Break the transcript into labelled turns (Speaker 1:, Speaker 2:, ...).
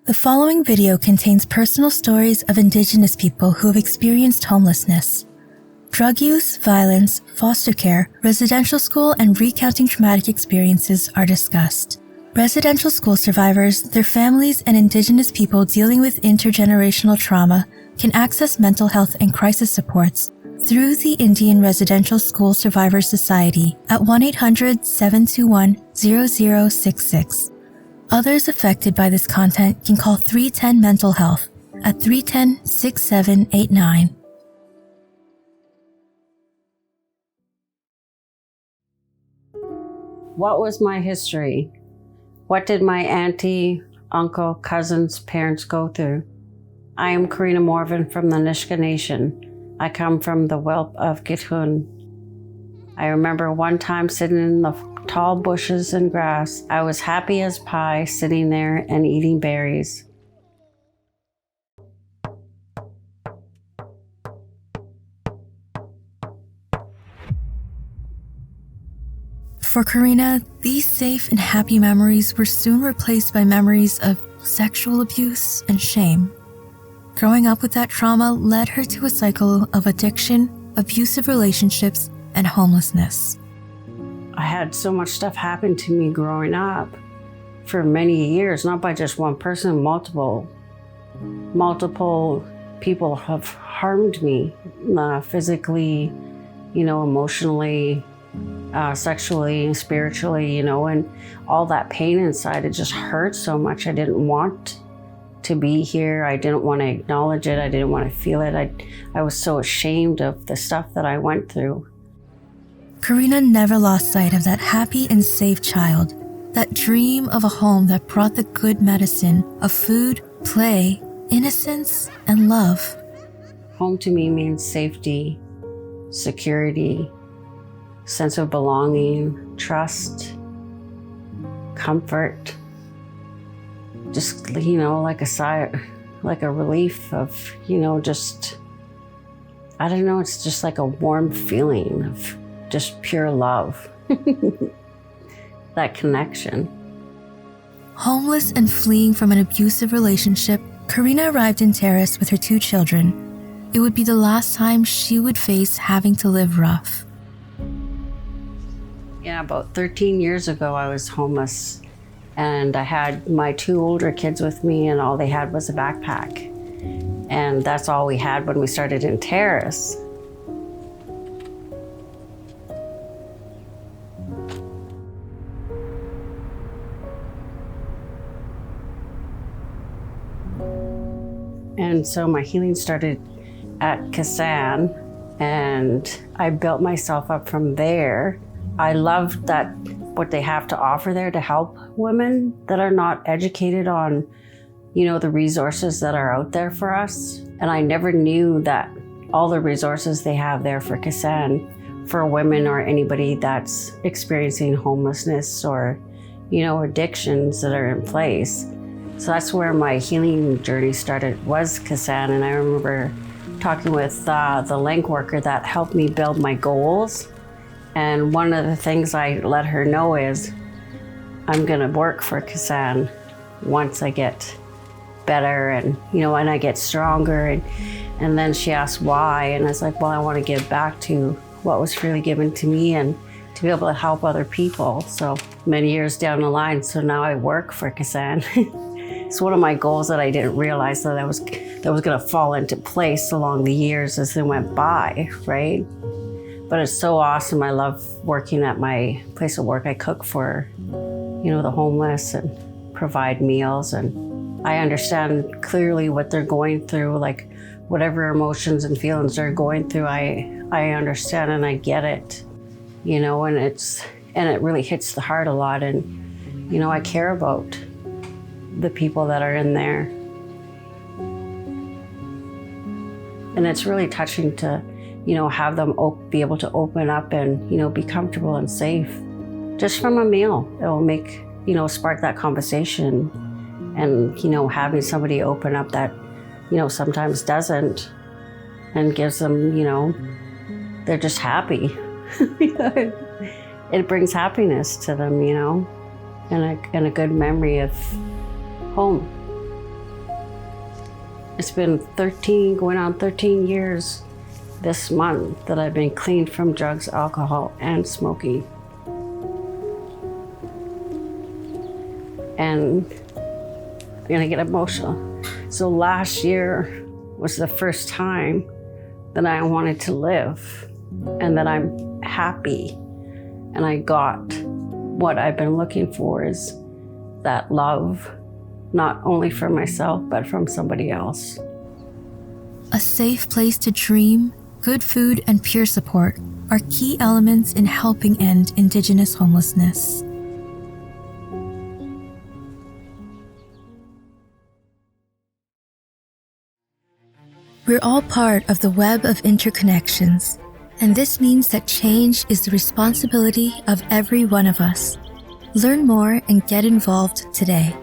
Speaker 1: The following video contains personal stories of Indigenous people who have experienced homelessness. Drug use, violence, foster care, residential school, and recounting traumatic experiences are discussed. Residential school survivors, their families, and Indigenous people dealing with intergenerational trauma can access mental health and crisis supports through the Indian Residential School Survivors Society at 1-800-721-0066. Others affected by this content can call 310 Mental Health at 310-6789.
Speaker 2: What was my history? What did my auntie, uncle, cousins, parents go through? I am Karina Morvan from the Nisga'a Nation. I come from the Whelp of Gitxuun. I remember one time sitting in the tall bushes and grass. I was happy as pie, sitting there and eating berries.
Speaker 1: For Karina, these safe and happy memories were soon replaced by memories of sexual abuse and shame. Growing up with that trauma led her to a cycle of addiction, abusive relationships, and homelessness.
Speaker 2: I had so much stuff happen to me growing up for many years, not by just one person, multiple people have harmed me physically, emotionally, sexually, spiritually, and all that pain inside, it just hurt so much. I didn't want to be here. I didn't want to acknowledge it. I didn't want to feel it. I was so ashamed of the stuff that I went through.
Speaker 1: Karina never lost sight of that happy and safe child, that dream of a home that brought the good medicine of food, play, innocence, and love.
Speaker 2: Home to me means safety, security, sense of belonging, trust, comfort. Just, like a sigh, like a relief of, just, I don't know, it's just like a warm feeling of just pure love. That connection.
Speaker 1: Homeless and fleeing from an abusive relationship, Karina arrived in Terrace with her 2 children. It would be the last time she would face having to live rough.
Speaker 2: Yeah, about 13 years ago, I was homeless, and I had my 2 older kids with me, and all they had was a backpack. And that's all we had when we started in Terrace. And so my healing started at Kassan, and I built myself up from there. I love that what they have to offer there to help women that are not educated on, the resources that are out there for us. And I never knew that all the resources they have there for Kassan, for women or anybody that's experiencing homelessness or, addictions that are in place. So that's where my healing journey started, was Kassan. And I remember talking with the link worker that helped me build my goals. And one of the things I let her know is I'm gonna work for Kassan once I get better and, and I get stronger. And then she asked why, and I was like, well, I wanna give back to what was freely given to me and to be able to help other people. So many years down the line, so now I work for Kassan. It's one of my goals that I didn't realize that was gonna fall into place along the years as they went by, right? But it's so awesome. I love working at my place of work. I cook for, the homeless and provide meals. And I understand clearly what they're going through, like whatever emotions and feelings they're going through, I understand and I get it, and it really hits the heart a lot. And, I care about the people that are in there. And it's really touching to, have them be able to open up and, be comfortable and safe. Just from a meal, it will make, spark that conversation. And, having somebody open up that, sometimes doesn't, and gives them, they're just happy. It brings happiness to them, and a good memory of home. It's been going on 13 years this month that I've been clean from drugs, alcohol, and smoking. And I'm gonna get emotional. So last year was the first time that I wanted to live and that I'm happy. And I got what I've been looking for, is that love, not only for myself, but from somebody else.
Speaker 1: A safe place to dream, good food, and peer support are key elements in helping end Indigenous homelessness. We're all part of the web of interconnections, and this means that change is the responsibility of every one of us. Learn more and get involved today.